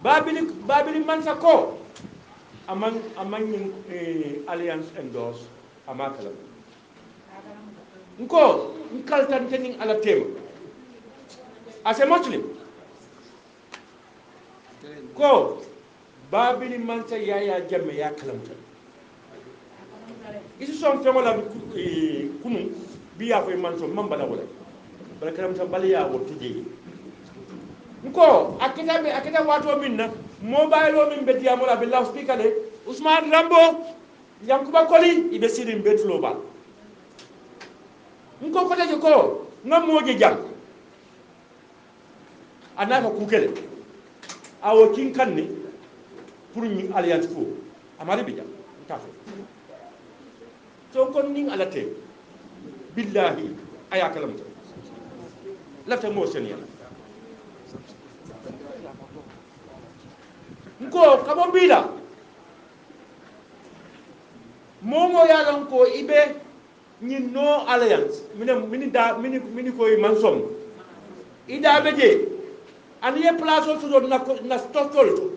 babili man sa ko amang alliance endorse amakala nko nkaltan tening ala tema as a muslim ko babili man sa yaya jamme ya kalamta isu son femola kunu biya ko man so mambala wala bala kalamta baliya wo tije nko akita wato minna mobile o min betiya mola be loudspeaker de Ousmane Rambo yankuba koli ibe sirin betulo ba nko fata ko ngam moje jang anaka kukele awo kin kanni pour ñu alliance fo amari bi jang ta fa so kon ning alate billahi ayakalam lafta mo seniya nko kabo bila momo yalan ko ibe ni no alliance mini koy mansom ida beje an ye place so na stokol to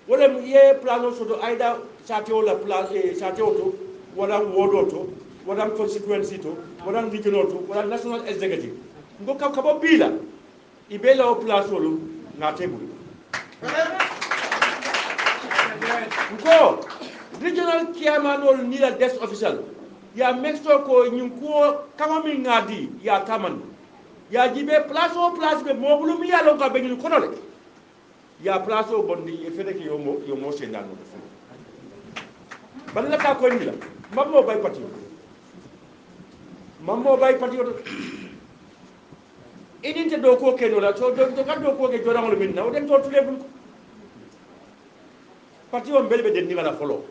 wala ye place so aida satio la place satio to wala wodo to wala constituency to wala regional to wala national executive ngo kabo bila ibe la place lo na table ngo regional chairman ol ni la desk official ya mexto ko ñun ko kama mi ngadi ya taman ya jibe place o place be mobulu mi yalo ka be ñu ko dole ya place o bondi e fede ki yo mo se nan mo fu ban la ka ko ni la mammo bay pati idinte do ko keno la to do ka do ko ke jorangol min na o den to tule bul pati o belbe den ni wala folo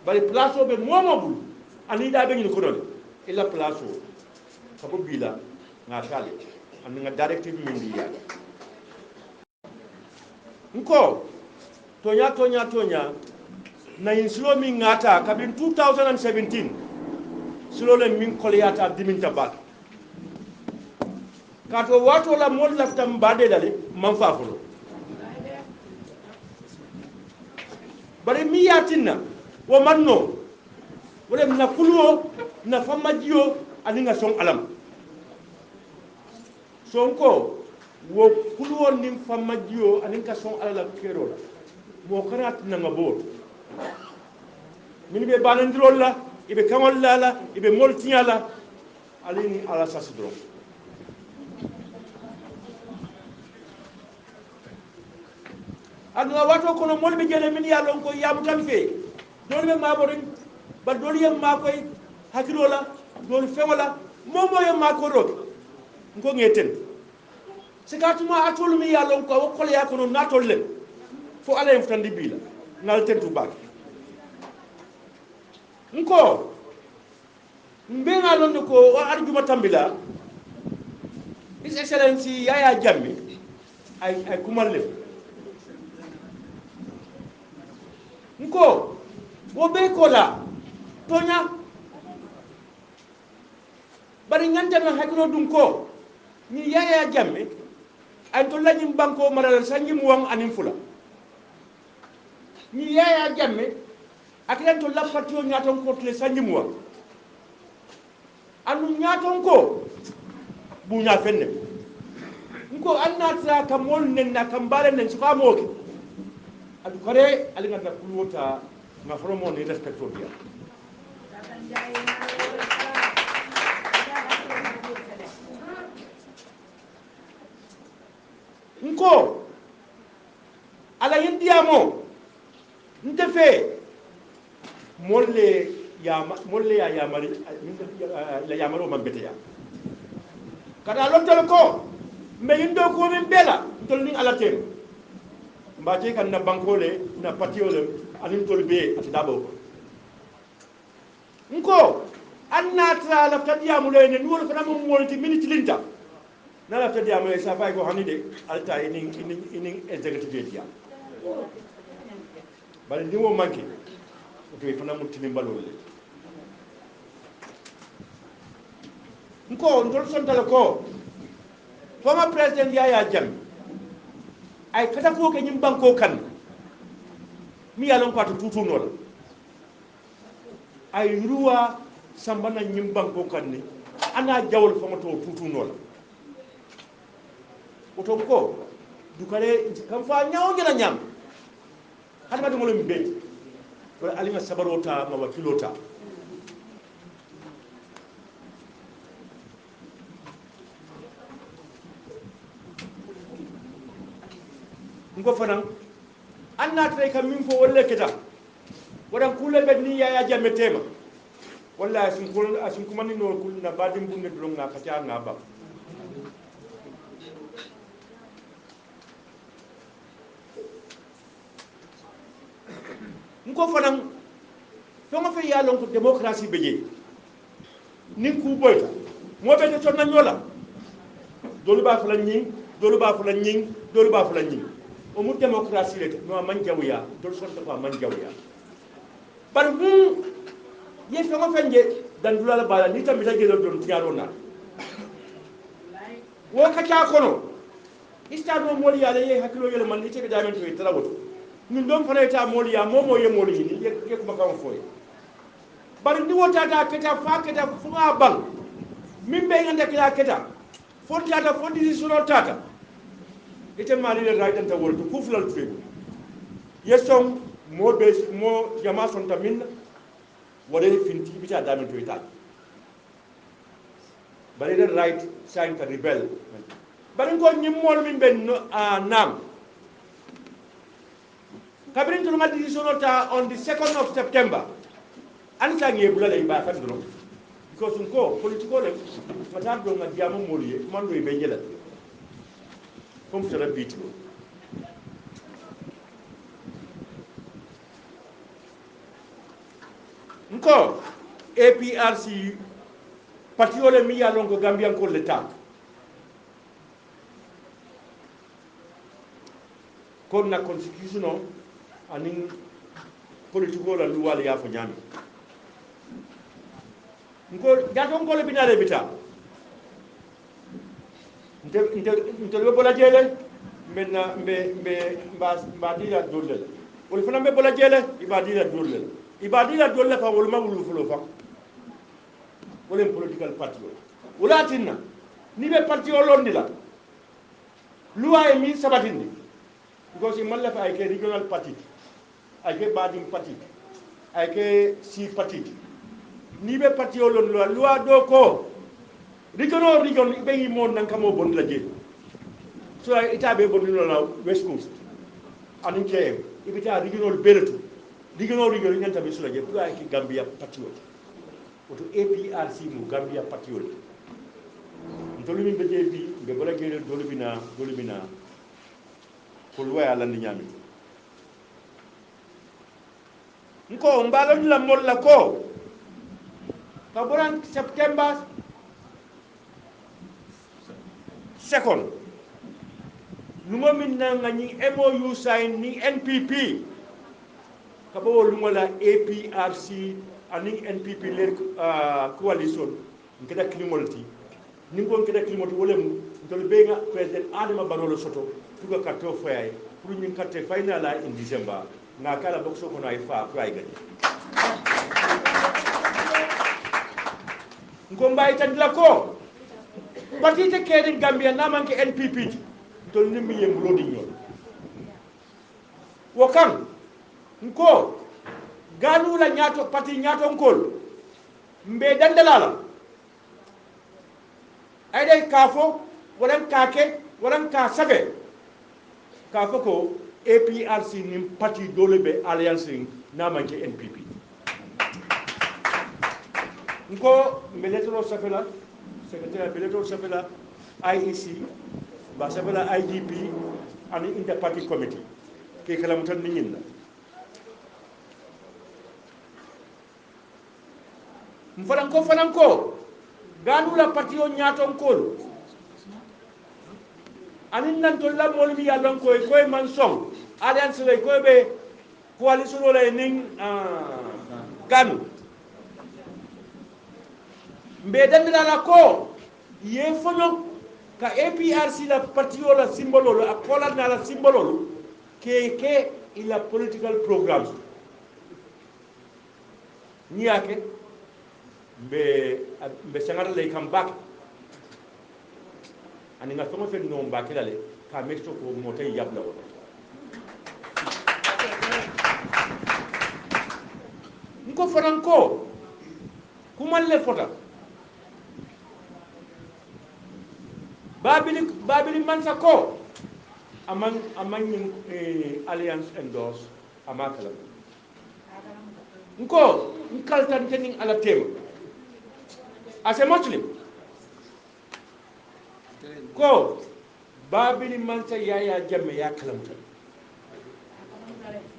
bari place o be momobul ani da be ñu ko don illa place o sabo bila nga kale an nga directive min di ya nko tonya na inslo mi ngata kabin 2017 silo le min koliyata diminta bak kato wato la mol laftam bade dale man fa folo bari mi yatinna wo manno wala na kuluo na famajiyo ani nga son alam sonko wo kuluo nim famajiyo ani nga son alala kero la mo kanat na nga bor min be banandirol la ibe kamol la ibe moltinya la alini ala sasidro aduna wato kono molbe jele min ya lon ko yamu tan fe dole be maborin ba dole yam ma koy hakilola dole fewala momo yam ma ko rok ngo ngeten sikatuma atul mi ya lon ko ko ya kono natol len fo ala en tandi bila ngal tentu bak nko mbenga lon ko wa arjuma tambila his excellency yaya jamme ay kumalle nko wo be ko la tonya bari nganta na hakino dum ko ni yaya jamme ay to lañim banko maral sanjim won anim fula ni yaya jamme ak len to lapatio ñaton ko tele sanjim won anu ñaton ko bu ña fenne nko annata kam wol nen na kam bare nen su famoke adu kare ali ngata kulwota nga fromo ni respecto dia nko ala yindiamo ntefe molle ya yamari la yamaro mambeteya kada lottal ko me yindo ko min bela tol ni ala tem mbate kan na bankole na patiole anin tol be ati dabo nko annata la tadiamu lene nuwol fana mo molti minute linta na la tadiamu e sa fay ko hanide alta inin executive dia bal ni mo manki to fana mo tini balole nko ndol son dal ko former president Yaya Jammeh ay kata ko ke nyim banko kan mi yalon ko to tutu no ay ruwa sambana nyim banko kan ni ana jawol fama to tutu no oto ko dukare kam fa nyaaw ngena nyam hadma do ngolum be ko alima sabarota ma wakilota ngo fanan anna tay kam min fo wolle kita wadan kule be ni ya jamme tema walla asin kumani no kulna badim bunne do nga kata nga ba ngo fanan to nga fe ya lon ko démocratie beje nin ku boyta mo be to na nyola dolu ba fa la ñing dolu ba fa la ñing dolu ba fa la ñing o mu démocratie le no man jawya dol sonta ko man jawya bar mu ye fe ma fenje dan dulala bala ni tamita gelo don tiaro na wo ka ca kono istado moli ya le hakilo yele man ite ga damen to itala woto min don fana ta moli ya momo ye moli ni ye ko makam foye bar ni wota ta keta fa keta funga bang min be ngande kila keta fonti ata fonti suno tata ite mali le raydan ta wolto ku fulal fe yesom mo be mo jama son tamin wala finti bita damen to ita bari the right sign ka rebel bari ko nyim mol min ben nam kabrin to ngal decision ta on the 2nd of September an ta ngi bulala ba kan do because ko political le mata do ngal diamo moliye man do be jela comme ça rabiti nko APRC partiole mi ya longo Gambia ko l'etat kon na constitution anin politiko la luwal ya fo nyami nko gato ko le binale bita nte be bola jele menna mbe dila dolle wol fana be bola jele ibadila dolle fa wol ma wulu fulo fa wala political party wala tinna ni be parti o londila luwa e min sabatindi because malla fa ay ke regional party ay ke badim party ay ke si party ni be parti o londila luwa do ko region be yi mon nan kamo bon la je so ita be bon la west coast anin ke ibita regional beretu regional nganta be sula je pour ay ke Gambia party oto APRC mu Gambia patriot ntolu min be jebi be bala gele dolubina ko loya landi nyami nko mbalo la molla ko ka boran September 2nd numo min na ngani MOU sign ni NPP ka bo lumola APRC aning NPP ler coalition ngeda klimolti ningo ngeda klimolti wolem ndol bega president Adama Barrow soto tuga kato fay pour ñu katte final in December na kala bokso ko nay fa ko ay gadi ngomba itandila ko patite kede Gambia na manke NPP ndol nimmi yem lodi ñol wakam nko ganu la nyato pati nyato nkol mbe dandalala ay day kafo walan kake walan ka sabe kafo ko APRC nim pati dole be alliance na manke NPP nko meletro safela secrétaire meletro safela IEC ba safela IGP ani inter party committee ke kala mutan ninna mfananko ganu la parti o nyaton kol anin nan to la mol mi yalon koy man song alliance lay koy be coalition lay ning ganu mbe dandira la ko ye fono ka APRC la partiyo la simbolo a kola na la simbolo ke ila political programs ni yake mbe sangara lay kam bak ani nga famo fe no mbake dale ka mexto ko motay yabla wala nko franco kumalle fota babili mansa ko among alliance endorse amakala nko nkaltan tening ala tema as a muslim ko babili mansa yaya jamme ya kalamta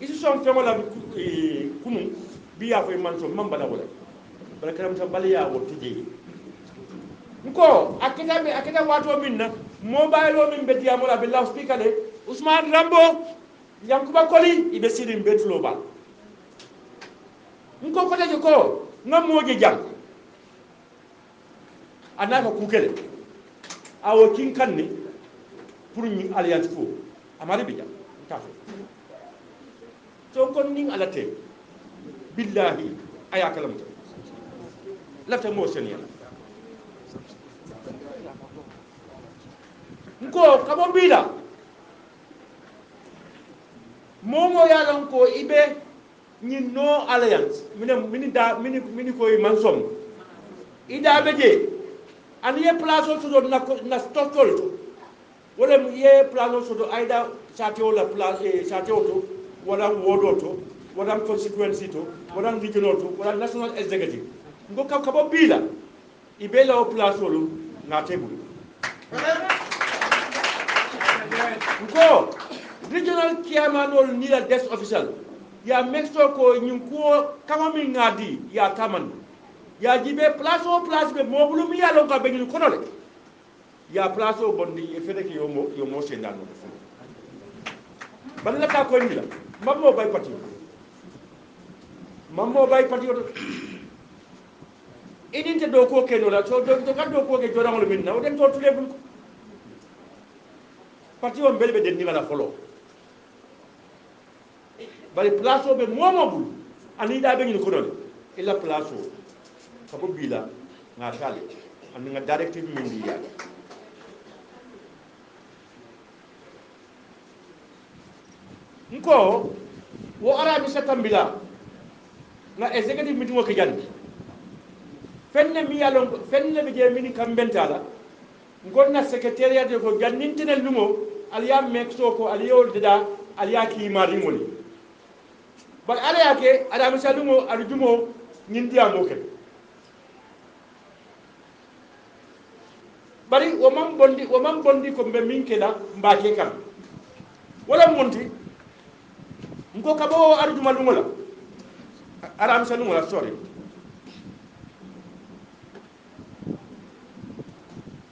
isu son femola kunu biya fay manso mambala wala bala kalamta baliya wotije nko akita wato minna mobile o min betiya mola be loudspeaker de Ousmane Rambo Yankuba Koli ibe sirim betulo ba nko fata je ko ngam moje jang anaka kukele awo kin kanni pour ñu alliance ko amari bi jang tafu so kon ning alate billahi ayakalam lafta mo seniya nko kabo bila momo yalan ko ibe ni no alliance mini koy mansom ida beje an ye place to do na stokol to wala ye place to do aida satio la place satio to wala wodo to wala constituency to wala regional to wala national executive ngo kabo bila ibe la place lo na table ngo regional chairman ni la desk official ya mexto ko ñin ko kama min ngadi ya taman ya jibe place o place be mobulu mi ya lon ka be ñu kono le ya place o bondi e fede ki yo mo sendan no ban la ka ko ni la mammo bay pati idinte do ko keno la so do kaddo ko ke jora ngol minna o den to tule bul ko pati o belbe den ni wala folo bari place o be momobul ani da be ni ko don illa place o kabo bila nga tale an nga directive min di ya nko wo arabi satambila nga executive meeting o ke jandi fenne mi yalon fenne be je mini kambentala ngonna secretariat de ko jannintene lumo aliya mexto ko aliyo deda aliya ki mari ngoli bal ala yake ada misalumo arjumo nyindiya mo ke bari o man bondi ko be min kela mbake kam wala monti nko kabo arjuma lumo la ara misalumo la sorry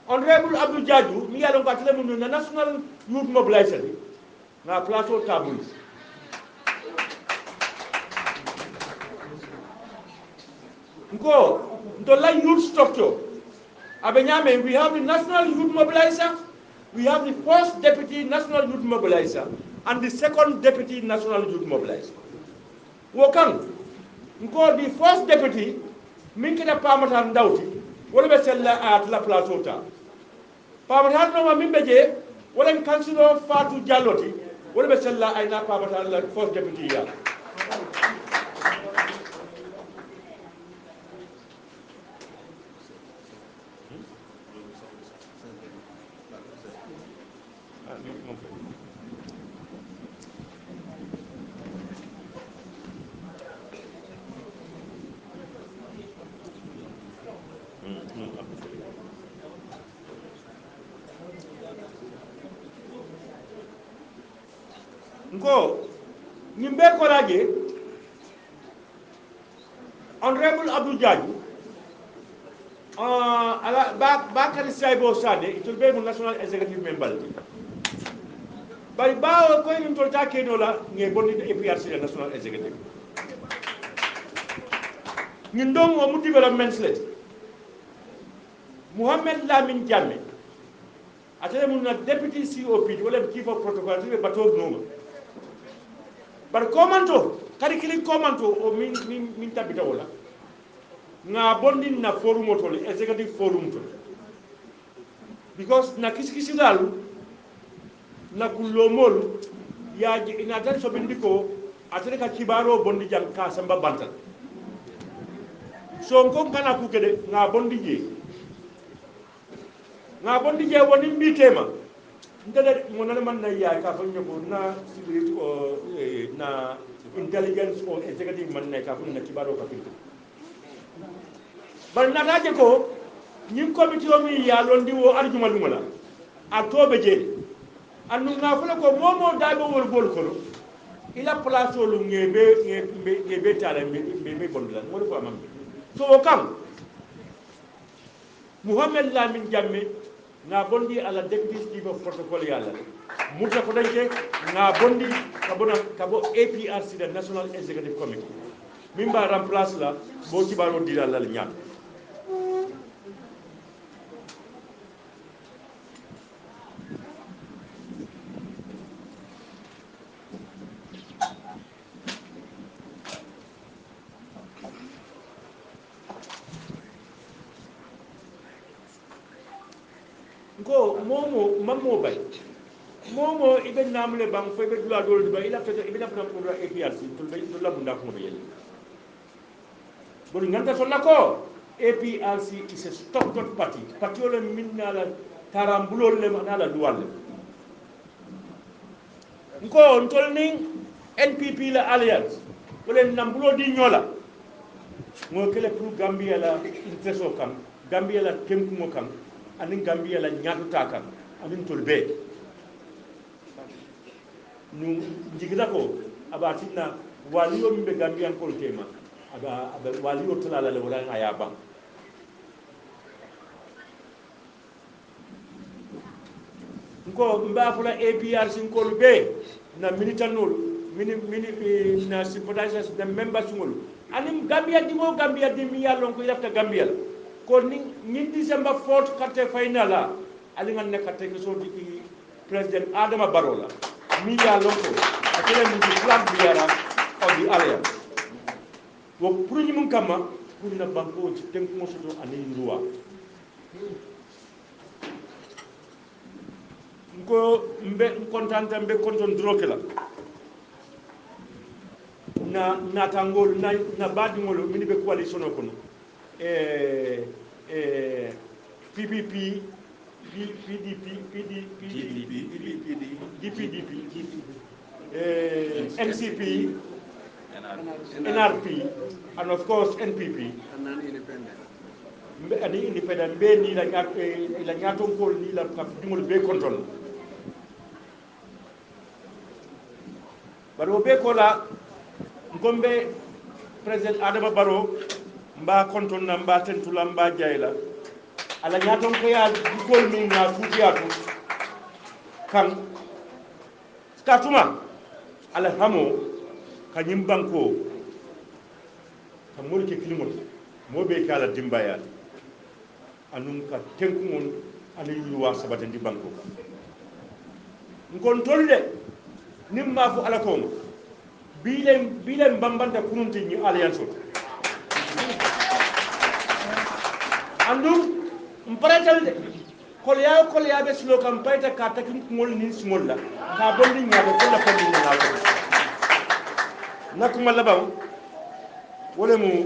Honorable Abdou Diadou mi yalon ko atele mun na national youth mobilization na plateau table nko to la youth structure abenyame we have the national youth mobilizer, we have the first deputy national youth mobilizer and the second deputy national youth mobilizer wokan nko the first deputy min kida pamata ndawti wala be sella at la plateau ta pamata no min beje wala kansilo Fatou Dialloti wala be sella ay na pamata la first deputy ya nko nimbe ko laje Honorable Abdou Diadou ala Bakary Saybo Sade it will be national executive member bari ba ko ni to ta keno la nge bonni APRC national executive ñun dong mu development let Mohamed Lamine Jammeh atele mun na deputy COP wala chief of protocol tibe bato noma bar komanto kadi kili komanto o min tabita wala nga bondi na forum otole executive forum to because na kisikisi dal na kulomol ya ina tan so bindiko atele ka kibaro bondi jang ka samba bantal so ko kana ku kede nga bondi je woni mbitema ndele mo nana man na ya ka fanyo ko na security o na intelligence o executive man na ka fun na kibaro ka pinto bar na daje ko ñim committee o mi ya londi wo arjuma lumala a tobe je anu nga fula ko momo daabe wol gol ko ila place o lu ngebe tala be bondula mo ko amam so kam Muhammad Lamin Jammeh nga bondi ala deputy chief of protocol yalla muta ko danke nga bondi kabo APRC the National Executive Committee mimba remplace la bo ci baro dira la ñaan ko momo mammo bay momo ibe namle bang fo ibe dula dol ba ila fete ibe nafna ko APRC to la bunda ko be yel boni nganta sonna ko APRC is a stockpot party patiole minna la tarambulol le manala duwal ko on tolni NPP la alliance wala nambulo di ñola mo kele pour Gambia la intereso kam Gambia la temkumo kam anin Gambia la ñaatuta kan anin tolbe nu jigida ko abatina waliyo mbe Gambian ko tema aba waliyo tolala le wala ngaya ba ko mba fula APRC ko be na militanol mini na sympathizers na members ngol anim Gambia di mi yalon ko yafta Gambia ko ni December 4th carte final ali ngan ne carte ko so di president Adama Barrow la mi yalon ko akele mi flag biara of the alliance wo pour ñu mun kama pour na banko ci tenk mo soto ani ruwa ko mbe kontanta mbe konton droke la na tangol na badi ngolo mini be coalition ko no PPP DPDP NCP NRP and of course NPP and independent be ni la ñaton ko ni la kap dingol be control baro be ko la ngombe president Adama Barrow mba konton na mba tentula mba jayla ala ñaton ko ya dikol min na futiyatu kan skatuma ala hamo kanyim banko ka molke kilimol mobe kala dimbaya anum ka tenkumon ana yuwa sabata di banko ngon tolde nimma fu ala ko bilen bambanta kununti ni alliance andum mparatal de kolya be slo kam payta ka takin ngol ni smol la ka bondi nyaade ko la fami na ko nakuma labaw wala mu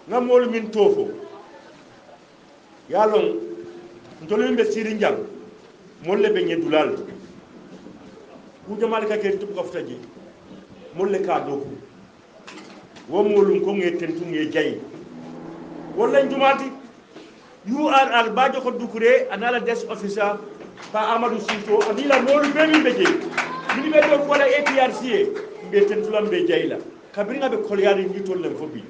ngamol min tofo yalon ntolin be siri njang molle be nyedulal ku jamal ka ke tub ko ftaji molle ka doku wo molum ko ngeten tu nge jay wala njumati URR bajo ko dukure anala desk officer pa Amadou Sinto anila molu be min beje min be do ko la APRC be tentulam be jayla kabringa be kolyari ni tollem fobi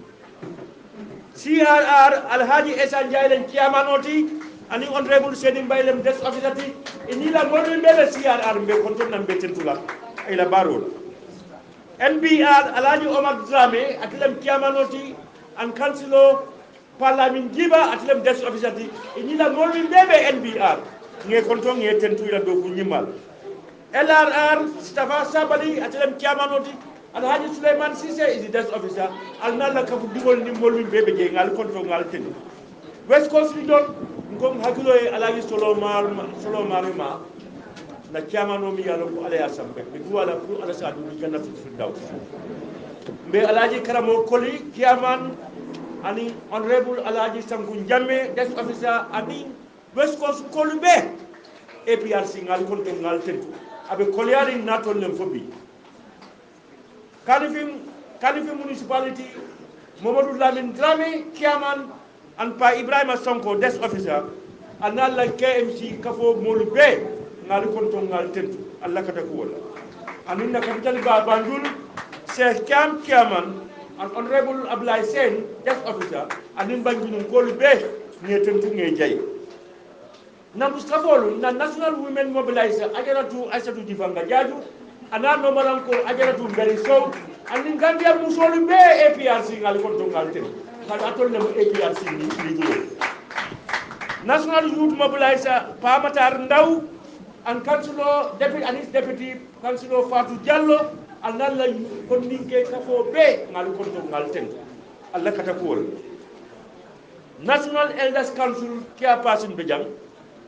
CRR Alhaji Esa Njailen Kiamanoti ani honorable Sedim Bailem desk officer ti anila molu be CRR be konton nam be tentula ila barola NBR Alhaji Omar Dramé atlem Kiamanoti an councilor Parliament Giba atlem desk officer ti inila molmi bebe NBR nge konton nge tentu ila do ku nyimal LRR Mustafa Sabali atelem kiamanoti Alhaji Suleiman Sise is the desk officer alnala kafu digol ni molmi bebe je ngal konton ngal ten West Coast Region ngom hakilo e Alhaji Solomar ma na kiamano mi yalo ko ala sambe mi wala pour ala sa du jannatu firdaus mbe Alhaji Karamo Koli kiaman ani honorable Alhaji Sangu Jamme desk officer ani West Coast Kolube APRC ngal konton ngal ten abe kolyari natol nem fobi Kanifing municipality Mamadou Lamine Dramé Kiaman and pa Ibrahima Sonko desk officer anala KMC kafo molube ngal konton ngal tentu Allah kata ko wala aninna capital ba Banjul Sheikh Kiaman and honorable Ablaye Sen desk officer anin banjunum kolube ne tentu nge jay na Mustafolu na National Women Mobilizer ajaratu Aissatou Difanga Jaju ana no malanko ajaratu Mberi Sow anin Gambia musolu be APRC ngal konto ngal ten kala atol ne APRC ni ligo National Youth Mobilizer Pamatar Ndaw and councilor deputy councilor Fatou Diallo analla konninke kafo be ngal konto ngal ten Allah kata ko National Elders Council kia pasin bejang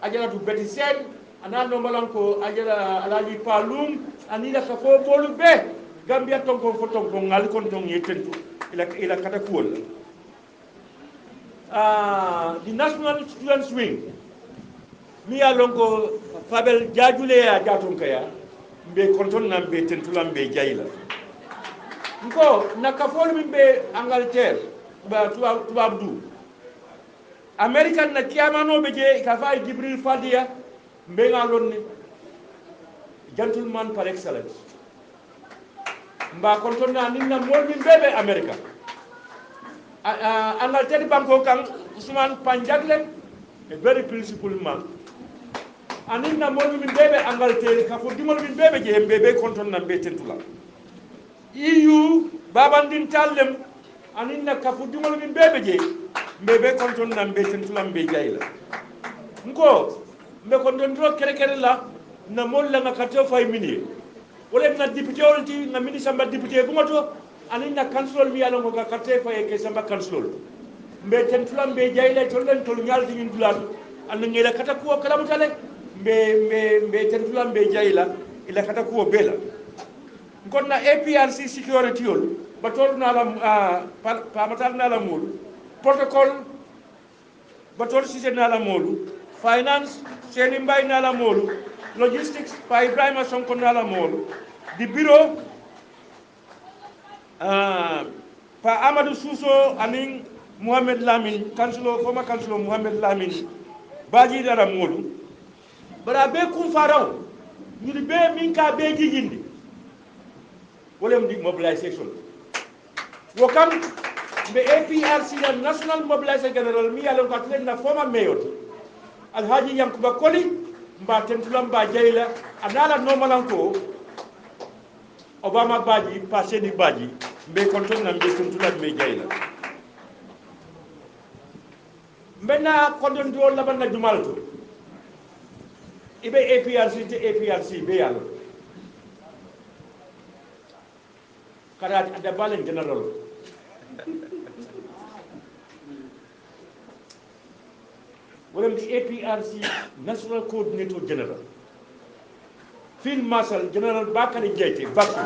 ajara tu beti sen ana no malanko ajara alaji palum anila ka fo bolu be Gambia tonko fo tonko ngal kon ton yetentu ila kata kuol the National Students Wing mi ya lonko Fabel Jajule ya jaton kaya mbe konton nam be tentulam be jayla nko nakafol min be Angleterre ba tubabdu American na kiamano be je ka fay Jibril Fadia mbe ngalon ni gentleman par excellence mba konton na ninna mol min bebe America Angleterre banko kan Ousmane Panjagle a very principled man aninna mol min bebe Angleterre ka fo dimol min bebe je bebe konton na be tentula EU babandin tallem aninna ka fo dimol min bebe je mbebe konton na mbe tentulam be jayla nko mbe konton dro kere la na molla na kato fay mini wala na député olti na mini samba député bu ngoto ani na councilor mi yalla ngoga katte fay ke samba councilor mbe tentulam be jayla tolen tol nyal di ndulal an ngela kata ko kala mutale mbe tentulam be jayla ila kata ko bela ngon na APRC security yol batol na la pa matal na la mul protocol batol sise nala molu finance Seni Mbay nala molu logistics pa Ibrahima Sonko nala molu the bureau pa Amadou Souso aning Mohamed Lamine former councilor Mohamed Lamine baji dara molu bara be kum faraw ni be min ka be jigindi wolem di mobilisation wo kam the APRC the National Mobilizer General mi yalon ko atlen na former mayor Alhaji Yankuba Koli mba tentulam ba jayla anala normalan ko Obama baji passé di baji mbe konton na mbe tentulam me jayla mbena kondon do laban na jumalto ibe APRC te APRC be yalo karati adabalen general William the APRC National Coordinator General Field Marshal General Bakari Jaite Bakri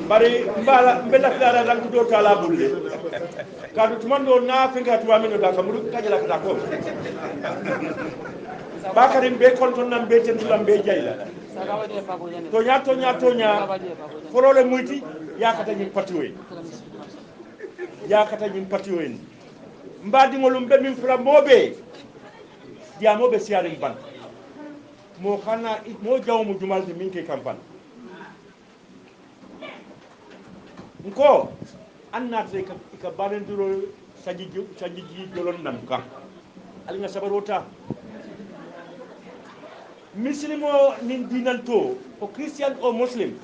bari mbela klara dan do kala bulle kadu tumando na finga tuamino da kamuru kajala kata ko Bakari be konton nam be tentulam be jayla to nya folole muyti yakata ni patiwe yakata ñim patiyo en mbadi ngolum be min fra mobe dia mobe siarim ban mo xana mo jawmu jumal de min ke campagne nko anna tre ka balenduro saji jolon nam kan ali nga sabarota muslimo nin dinal to o christian o muslim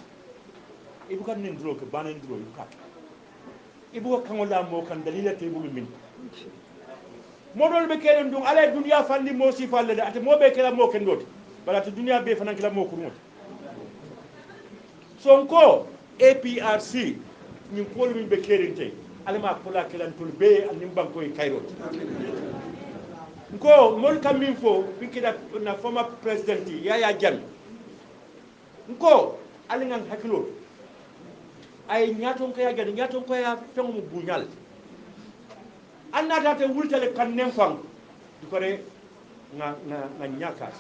ibu kan nin dro ke balenduro yuka ibu kangola mo kan dalila te bu min modol be kelen dum ala dunya fandi mo si falle ate mo be kala mo ken doti bala to dunya be fanan kala mo ko moti sonko APRC ni ko min be kelen tay alama kula kelan tul be anim banko e kairo ko mol kam min fo bikida na former president Yaya Jammeh ko alingan hakilo ay nyaton ko ya gadi nyaton ko ya fengo mu buñal annata te wultale kan nem fang du ko re nga nyakas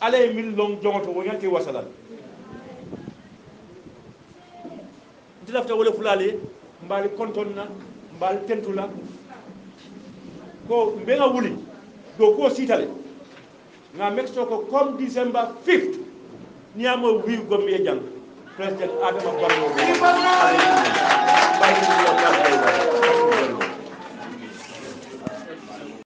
ale min long jongoto wonyanti wasalal dilafta wala fulale mbali kontonna mbali tentula ko mbenga wuli do ko sitale nga mexto ko comme December 5th niamo wi gombe jang president Adama Barrow